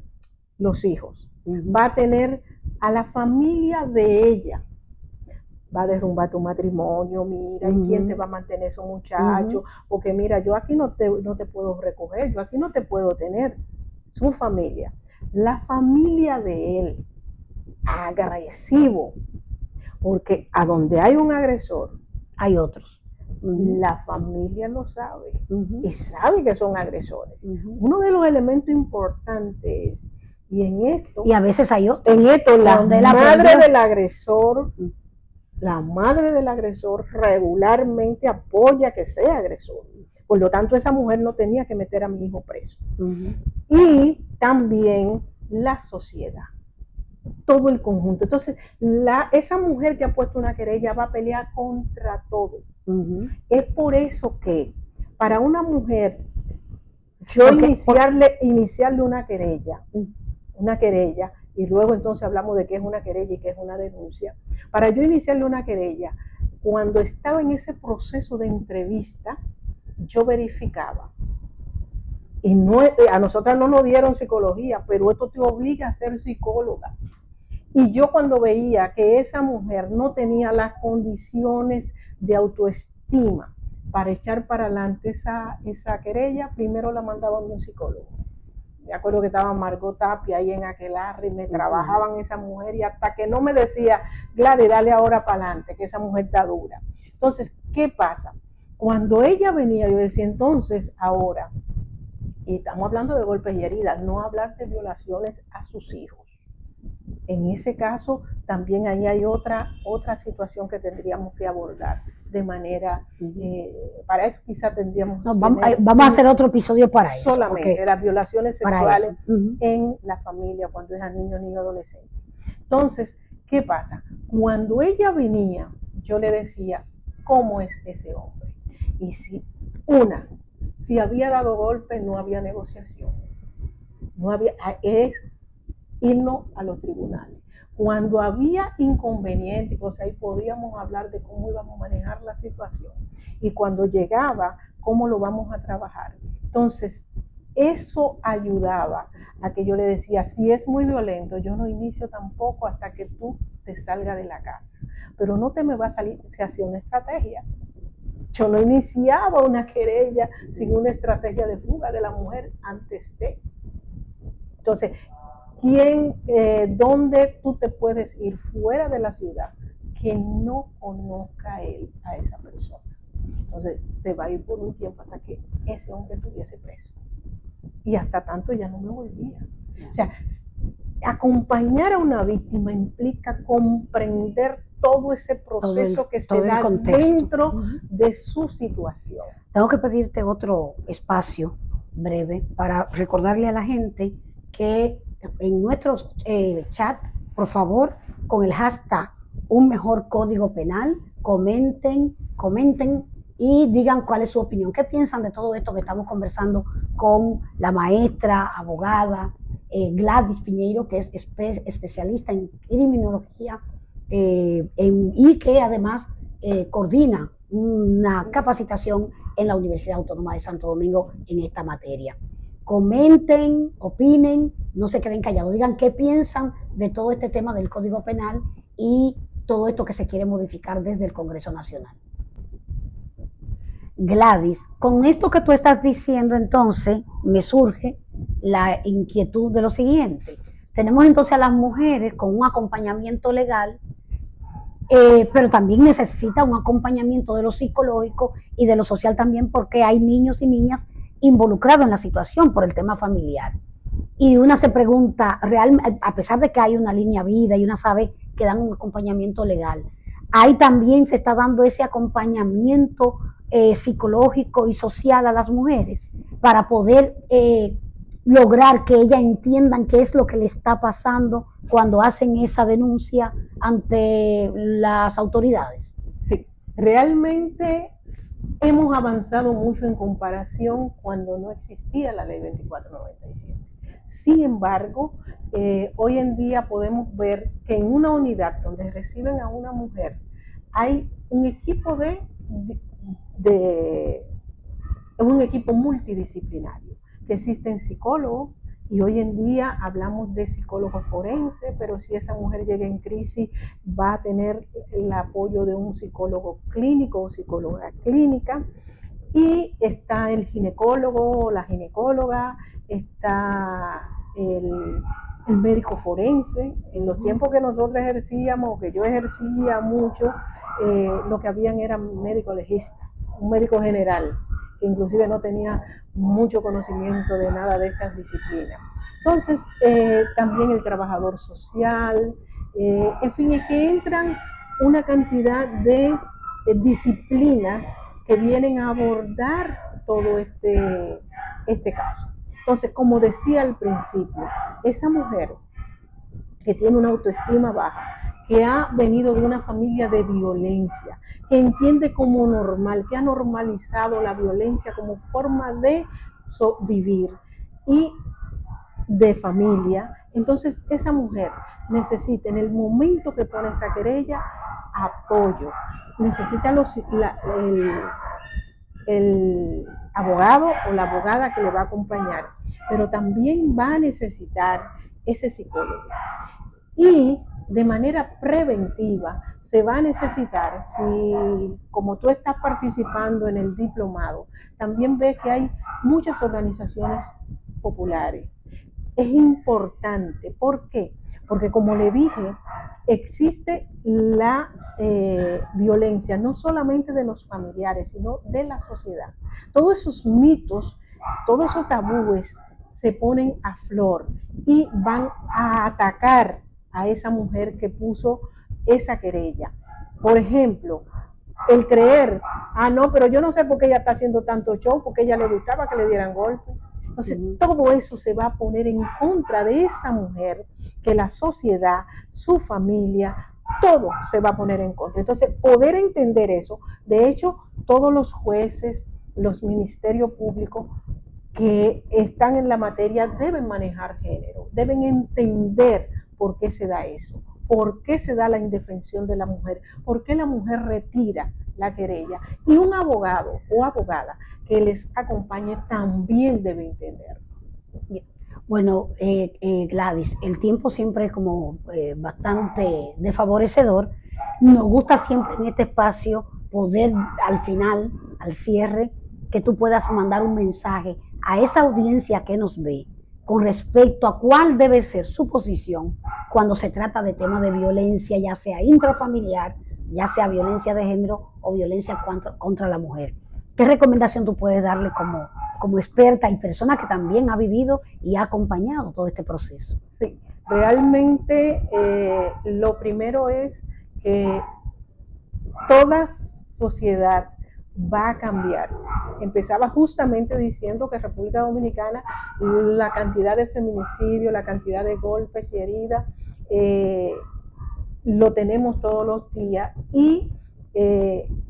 Los hijos. Va a tener a la familia de ella, va a derrumbar tu matrimonio, mira, ¿y quién te va a mantener esos muchachos? Porque mira, yo aquí no te puedo recoger, yo aquí no te puedo tener. Su familia. La familia de él, agresivo, porque a donde hay un agresor, hay otros. La familia lo sabe y sabe que son agresores. Uno de los elementos importantes es Y en esto, y a veces hay otro. En esto, la madre aprendió. la madre del agresor regularmente apoya que sea agresor. Por lo tanto, esa mujer no tenía que meter a mi hijo preso. Y también la sociedad, todo el conjunto. Entonces, esa mujer que ha puesto una querella va a pelear contra todo. Es por eso que para una mujer, yo iniciarle una querella, y luego entonces hablamos de qué es una querella y qué es una denuncia. Para yo iniciarle una querella, cuando estaba en ese proceso de entrevista, yo verificaba. Y no, a nosotras no nos dieron psicología, pero esto te obliga a ser psicóloga. Y yo cuando veía que esa mujer no tenía las condiciones de autoestima para echar para adelante esa querella, primero la mandaban a un psicólogo. Me acuerdo que estaba Margot Tapia ahí en Aquelarre y me trabajaban esa mujer y hasta que no me decía, Gladys, dale ahora para adelante, que esa mujer está dura. Entonces, ¿qué pasa? Cuando ella venía, yo decía, entonces, ahora, y estamos hablando de golpes y heridas, no hablar de violaciones a sus hijos. En ese caso, también ahí hay otra situación que tendríamos que abordar de manera, para eso quizá tendríamos vamos a hacer otro episodio para eso. Solamente las violaciones sexuales en la familia cuando es a niño, niño, adolescente. Entonces, ¿qué pasa? Cuando ella venía, yo le decía, ¿cómo es ese hombre? Y si había dado golpe, no había negociación. No había, es irnos a los tribunales. Cuando había inconvenientes, o sea, ahí podíamos hablar de cómo íbamos a manejar la situación. Y cuando llegaba, cómo lo vamos a trabajar. Entonces, eso ayudaba a que yo le decía, si es muy violento, yo no inicio tampoco hasta que tú te salgas de la casa. Pero no te me va a salir, se hacía una estrategia. Yo no iniciaba una querella sin una estrategia de fuga de la mujer antes de. Entonces, ¿dónde tú te puedes ir fuera de la ciudad que no conozca a esa persona? Entonces, te va a ir por un tiempo hasta que ese hombre estuviese preso. Y hasta tanto ya no me volvía. O sea, acompañar a una víctima implica comprender todo ese proceso que se da dentro de su situación. Tengo que pedirte otro espacio breve para recordarle a la gente que en nuestro chat, por favor, con el hashtag Un Mejor Código Penal, comenten y digan cuál es su opinión. ¿Qué piensan de todo esto que estamos conversando con la maestra, abogada, Gladys Piñeiro, que es especialista en criminología y que además coordina una capacitación en la Universidad Autónoma de Santo Domingo en esta materia? Comenten, opinen, no se queden callados, digan qué piensan de todo este tema del Código Penal y todo esto que se quiere modificar desde el Congreso Nacional. Gladys, con esto que tú estás diciendo, entonces, me surge la inquietud de lo siguiente. Tenemos entonces a las mujeres con un acompañamiento legal, pero también necesita un acompañamiento de lo psicológico y de lo social también, porque hay niños y niñas involucrados en la situación por el tema familiar. Y una se pregunta, a pesar de que hay una línea vida y una sabe que dan un acompañamiento legal, ahí también se está dando ese acompañamiento psicológico y social a las mujeres para poder lograr que ellas entiendan qué es lo que le está pasando cuando hacen esa denuncia ante las autoridades. Sí, realmente hemos avanzado mucho en comparación cuando no existía la ley 2497. Sin embargo, hoy en día podemos ver que en una unidad donde reciben a una mujer hay un equipo un equipo multidisciplinario, que existen psicólogos, y hoy en día hablamos de psicólogos forenses, pero si esa mujer llega en crisis va a tener el apoyo de un psicólogo clínico o psicóloga clínica, y está el ginecólogo o la ginecóloga, está el médico forense. En los tiempos que nosotros ejercíamos, que yo ejercía mucho, lo que habían eran médicos legistas, un médico general, que inclusive no tenía mucho conocimiento de nada de estas disciplinas. Entonces, también el trabajador social, en fin, es que entran una cantidad de disciplinas que vienen a abordar todo este caso. Entonces, como decía al principio, esa mujer que tiene una autoestima baja, que ha venido de una familia de violencia, que entiende como normal, que ha normalizado la violencia como forma de vivir y de familia, entonces esa mujer necesita, en el momento que pone esa querella, apoyo, necesita el abogado o la abogada que le va a acompañar, pero también va a necesitar ese psicólogo. Y de manera preventiva se va a necesitar, si como tú estás participando en el diplomado, también ves que hay muchas organizaciones populares. Es importante, ¿por qué? Porque como le dije, existe la violencia no solamente de los familiares, sino de la sociedad. Todos esos mitos, todos esos tabúes se ponen a flor y van a atacar a esa mujer que puso esa querella. Por ejemplo, el creer, no, pero yo no sé por qué ella está haciendo tanto show, porque a ella le gustaba que le dieran golpes. Entonces, todo eso se va a poner en contra de esa mujer, que la sociedad, su familia, todo se va a poner en contra. Entonces, poder entender eso, de hecho, todos los jueces, los ministerios públicos que están en la materia deben manejar género, deben entender por qué se da eso, por qué se da la indefensión de la mujer, por qué la mujer retira la querella. Y un abogado o abogada que les acompañe también debe entenderlo. Bien. Bueno, Gladys, el tiempo siempre es como bastante desfavorecedor. Nos gusta siempre en este espacio poder al final, al cierre, que tú puedas mandar un mensaje a esa audiencia que nos ve con respecto a cuál debe ser su posición cuando se trata de temas de violencia, ya sea intrafamiliar, ya sea violencia de género o violencia contra la mujer. ¿Qué recomendación tú puedes darle como experta y persona que también ha vivido y ha acompañado todo este proceso? Sí, realmente lo primero es que toda sociedad va a cambiar. Empezaba justamente diciendo que en República Dominicana la cantidad de feminicidio, la cantidad de golpes y heridas, lo tenemos todos los días y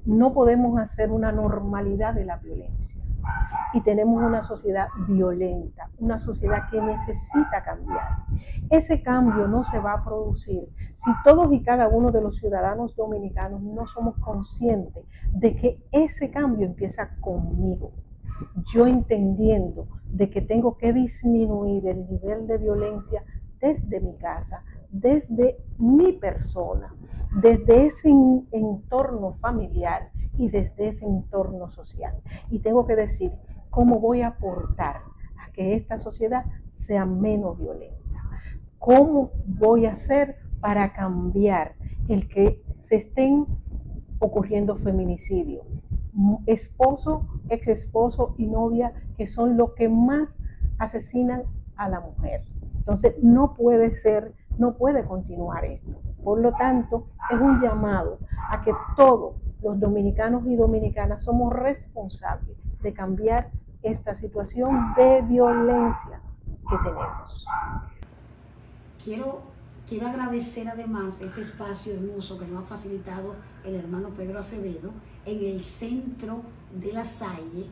no podemos hacer una normalidad de la violencia. Y tenemos una sociedad violenta, una sociedad que necesita cambiar. Ese cambio no se va a producir si todos y cada uno de los ciudadanos dominicanos no somos conscientes de que ese cambio empieza conmigo. Yo entendiendo de que tengo que disminuir el nivel de violencia desde mi casa, desde mi persona, desde ese entorno familiar y desde ese entorno social. Y tengo que decir cómo voy a aportar a que esta sociedad sea menos violenta. ¿Cómo voy a hacer para cambiar el que se estén ocurriendo feminicidios? Esposo, ex esposo y novia, que son los que más asesinan a la mujer. Entonces no puede ser, no puede continuar esto. Por lo tanto, es un llamado a que todos los dominicanos y dominicanas somos responsables de cambiar esta situación de violencia que tenemos. Quiero agradecer además este espacio hermoso que nos ha facilitado el hermano Pedro Acevedo en el centro de La Salle,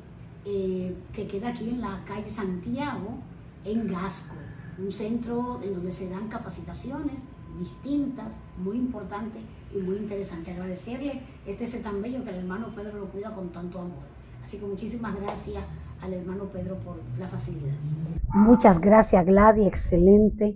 que queda aquí en la calle Santiago, en Gascue, un centro en donde se dan capacitaciones distintas, muy importantes y muy interesantes. Agradecerle este ser tan bello que el hermano Pedro lo cuida con tanto amor. Así que muchísimas gracias al hermano Pedro por la facilidad. Muchas gracias, Gladys, excelente.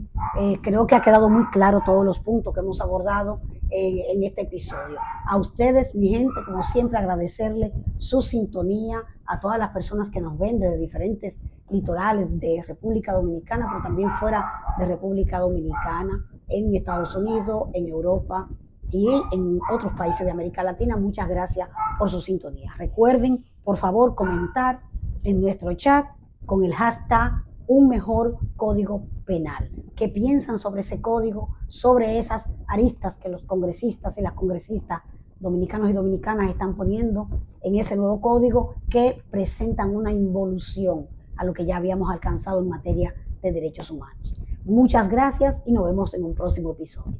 Creo que ha quedado muy claro todos los puntos que hemos abordado en este episodio. A ustedes, mi gente, como siempre, agradecerle su sintonía, a todas las personas que nos ven desde diferentes litorales de República Dominicana, pero también fuera de República Dominicana, en Estados Unidos, en Europa y en otros países de América Latina. Muchas gracias por su sintonía. Recuerden, por favor, comentar en nuestro chat con el hashtag un mejor código penal. ¿Qué piensan sobre ese código, sobre esas aristas que los congresistas y las congresistas dominicanos y dominicanas están poniendo en ese nuevo código, que presentan una involución a lo que ya habíamos alcanzado en materia de derechos humanos? Muchas gracias y nos vemos en un próximo episodio.